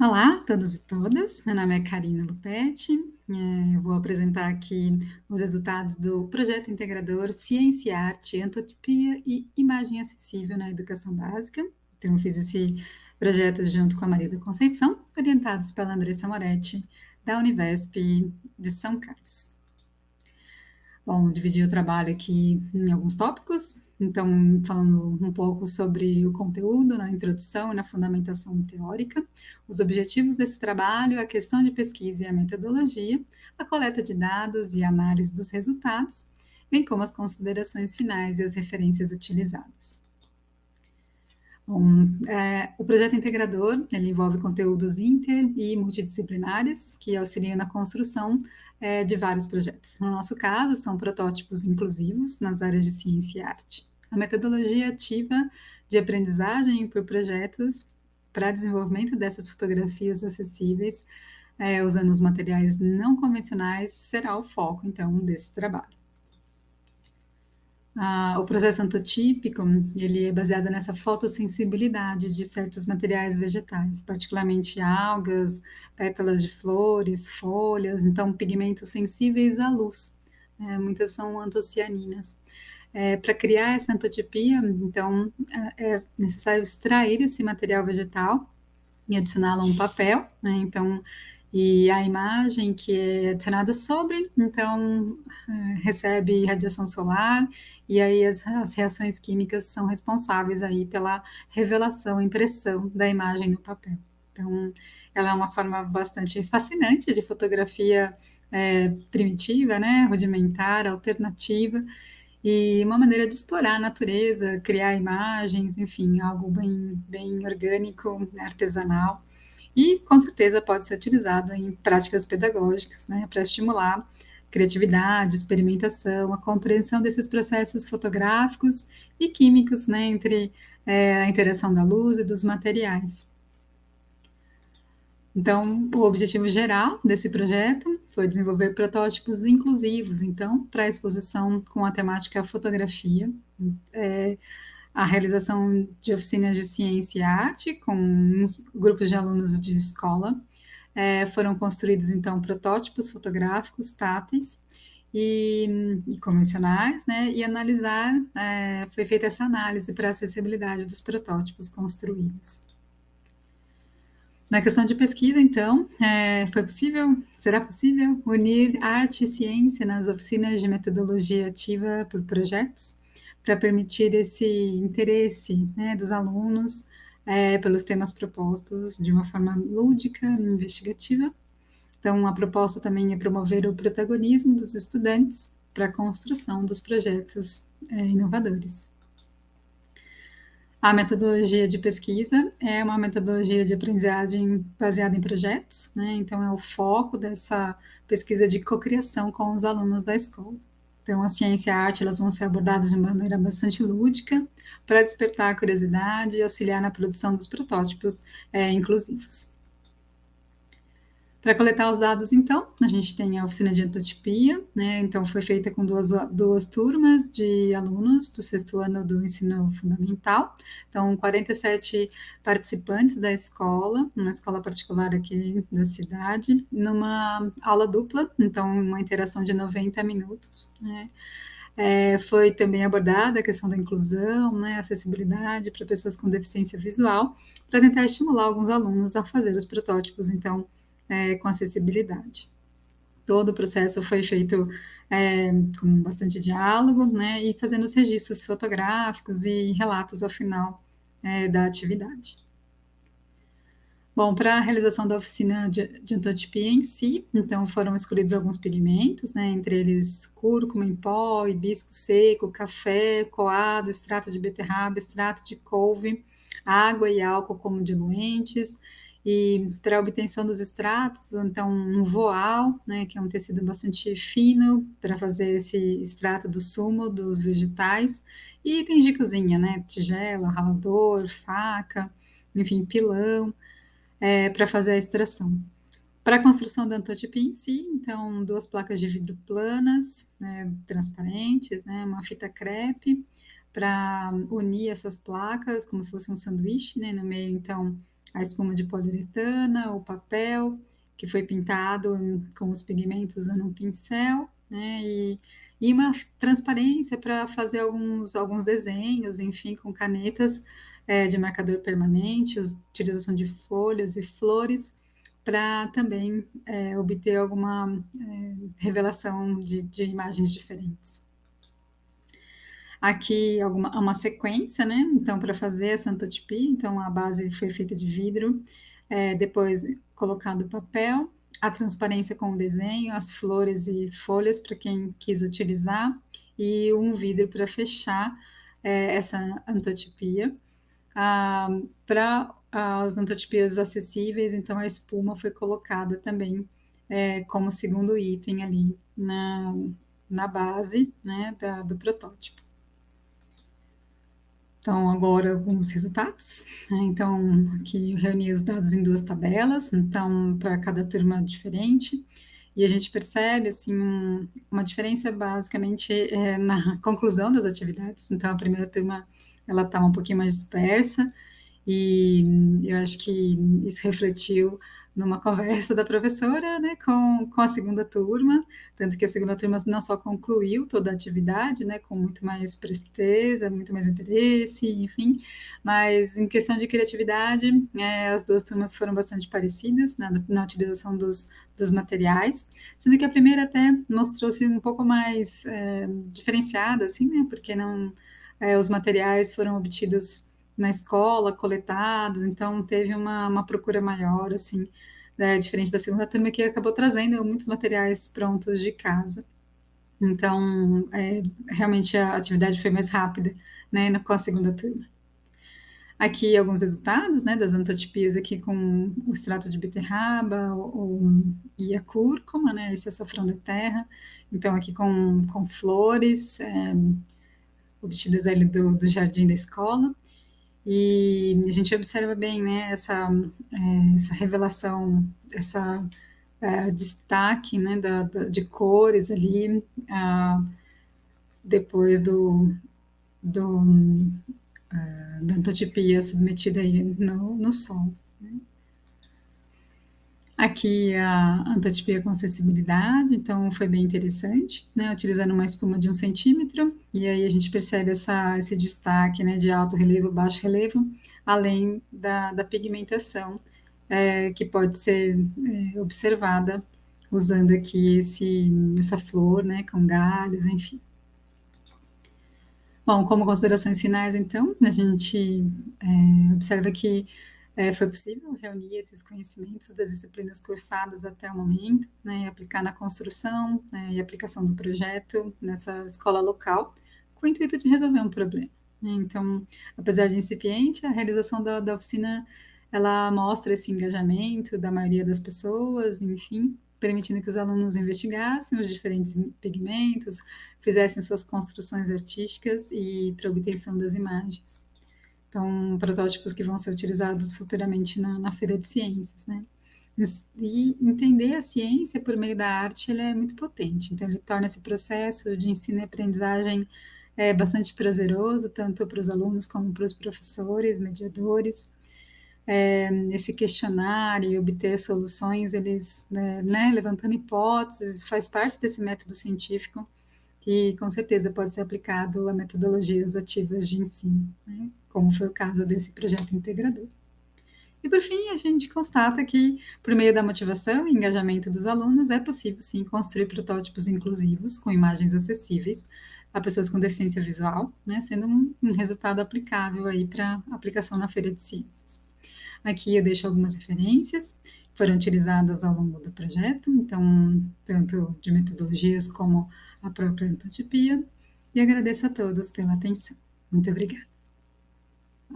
Olá, todos e todas. Meu nome é Karina Lupetti. Eu vou apresentar aqui os resultados do projeto integrador Ciência e Arte, Antotipia e Imagem Acessível na Educação Básica. Então, eu fiz esse projeto junto com a Maria da Conceição, orientados pela Andressa Moretti, da Univesp de São Carlos. Bom, dividi o trabalho aqui em alguns tópicos, então, falando um pouco sobre o conteúdo na introdução e na fundamentação teórica, os objetivos desse trabalho, a questão de pesquisa e a metodologia, a coleta de dados e a análise dos resultados, bem como as considerações finais e as referências utilizadas. Bom, o projeto integrador, ele envolve conteúdos inter e multidisciplinares que auxiliam na construção de vários projetos. No nosso caso, são protótipos inclusivos nas áreas de ciência e arte. A metodologia ativa de aprendizagem por projetos para desenvolvimento dessas fotografias acessíveis, usando os materiais não convencionais, será o foco, então, desse trabalho. O processo antotípico, ele é baseado nessa fotossensibilidade de certos materiais vegetais, particularmente algas, pétalas de flores, folhas, então pigmentos sensíveis à luz. Muitas são antocianinas. Para criar essa antotipia, então, é necessário extrair esse material vegetal e adicioná-lo a um papel, né? Então, e a imagem que é adicionada sobre, então, recebe radiação solar, e aí as reações químicas são responsáveis aí pela revelação, impressão da imagem no papel. Então, ela é uma forma bastante fascinante de fotografia primitiva, né, rudimentar, alternativa, e uma maneira de explorar a natureza, criar imagens, enfim, algo bem orgânico, artesanal, e com certeza pode ser utilizado em práticas pedagógicas, né, para estimular criatividade, experimentação, a compreensão desses processos fotográficos e químicos, né, entre a interação da luz e dos materiais. Então, o objetivo geral desse projeto foi desenvolver protótipos inclusivos, então, para a exposição com a temática fotografia, a realização de oficinas de ciência e arte com grupos de alunos de escola. Foram construídos, então, protótipos fotográficos táteis e convencionais, né? E foi feita essa análise para a acessibilidade dos protótipos construídos. Na questão de pesquisa, então, será possível unir arte e ciência nas oficinas de metodologia ativa por projetos, para permitir esse interesse, né, dos alunos pelos temas propostos de uma forma lúdica e investigativa. Então, a proposta também é promover o protagonismo dos estudantes para a construção dos projetos inovadores. A metodologia de pesquisa é uma metodologia de aprendizagem baseada em projetos, né? Então, é o foco dessa pesquisa de cocriação com os alunos da escola. Então, a ciência e a arte elas vão ser abordadas de maneira bastante lúdica para despertar a curiosidade e auxiliar na produção dos protótipos inclusivos. Para coletar os dados, então, a gente tem a oficina de antotipia, né? Então, foi feita com duas turmas de alunos do sexto ano do ensino fundamental. Então, 47 participantes da escola, uma escola particular aqui da cidade, numa aula dupla, então, uma interação de 90 minutos, né? Foi também abordada a questão da inclusão, né, acessibilidade para pessoas com deficiência visual, para tentar estimular alguns alunos a fazer os protótipos, então, com acessibilidade. Todo o processo foi feito com bastante diálogo, né, e fazendo os registros fotográficos e relatos ao final da atividade. Bom, para a realização da oficina de antotipia em si, então foram escolhidos alguns pigmentos, né, entre eles cúrcuma em pó, hibisco seco, café, coado, extrato de beterraba, extrato de couve, água e álcool como diluentes, e para a obtenção dos extratos, então um voal, né, que é um tecido bastante fino para fazer esse extrato do sumo dos vegetais, e itens de cozinha, né, tigela, ralador, faca, enfim, pilão, para fazer a extração. Para a construção da antotipia em si, então, duas placas de vidro planas, né, transparentes, né, uma fita crepe para unir essas placas, como se fosse um sanduíche, né, no meio, então, a espuma de poliuretana, o papel, que foi pintado com os pigmentos usando um pincel, né? E uma transparência para fazer alguns desenhos, enfim, com canetas de marcador permanente, utilização de folhas e flores, para também obter alguma revelação de imagens diferentes. Aqui uma sequência, né? Então, para fazer essa antotipia, então a base foi feita de vidro, depois colocado papel, a transparência com o desenho, as flores e folhas para quem quis utilizar, e um vidro para fechar essa antotipia. Para as antotipias acessíveis, então a espuma foi colocada também como segundo item ali na base, né, do protótipo. Então, agora alguns resultados, né? Então, aqui eu reuni os dados em 2 tabelas, então, para cada turma diferente, e a gente percebe, assim, uma diferença basicamente na conclusão das atividades. Então, a primeira turma, ela está um pouquinho mais dispersa, e eu acho que isso refletiu numa conversa da professora, né, com a segunda turma, tanto que a segunda turma não só concluiu toda a atividade, né, com muito mais presteza, muito mais interesse, enfim, mas em questão de criatividade, as duas turmas foram bastante parecidas na utilização dos materiais, sendo que a primeira até mostrou-se um pouco mais diferenciada, assim, né, porque não, os materiais foram obtidos na escola, coletados, então teve uma procura maior, assim, diferente da segunda turma, que acabou trazendo muitos materiais prontos de casa. Então, realmente a atividade foi mais rápida, né, com a segunda turma. Aqui alguns resultados, né, das antotipias aqui com o extrato de beterraba e a cúrcuma, né, esse açafrão da terra. Então, aqui com flores obtidas ali do jardim da escola. E a gente observa bem, né, essa revelação, essa destaque, né, de cores ali, depois do, da antotipia submetida aí no sol. Né. Aqui a antotipia com acessibilidade, então foi bem interessante, né, utilizando uma espuma de 1 centímetro, e aí a gente percebe esse destaque, né, de alto relevo, baixo relevo, além da pigmentação, que pode ser observada usando aqui essa flor, né, com galhos, enfim. Bom, como considerações finais, então, a gente observa que foi possível reunir esses conhecimentos das disciplinas cursadas até o momento, né, e aplicar na construção, né, e aplicação do projeto nessa escola local, com o intuito de resolver um problema. Né. Então, apesar de incipiente, a realização da oficina, ela mostra esse engajamento da maioria das pessoas, enfim, permitindo que os alunos investigassem os diferentes pigmentos, fizessem suas construções artísticas e para obtenção das imagens. Então, protótipos que vão ser utilizados futuramente na Feira de Ciências, né? E entender a ciência por meio da arte, ele é muito potente. Então, ele torna esse processo de ensino e aprendizagem bastante prazeroso, tanto para os alunos como para os professores, mediadores. Esse questionar e obter soluções, eles, né, levantando hipóteses, faz parte desse método científico que com certeza pode ser aplicado a metodologias ativas de ensino, né, como foi o caso desse projeto integrador. E por fim, a gente constata que, por meio da motivação e engajamento dos alunos, é possível sim construir protótipos inclusivos com imagens acessíveis a pessoas com deficiência visual, né, sendo um resultado aplicável aí para aplicação na Feira de Ciências. Aqui eu deixo algumas referências que foram utilizadas ao longo do projeto, então, tanto de metodologias como a própria antotipia, e agradeço a todos pela atenção. Muito obrigada.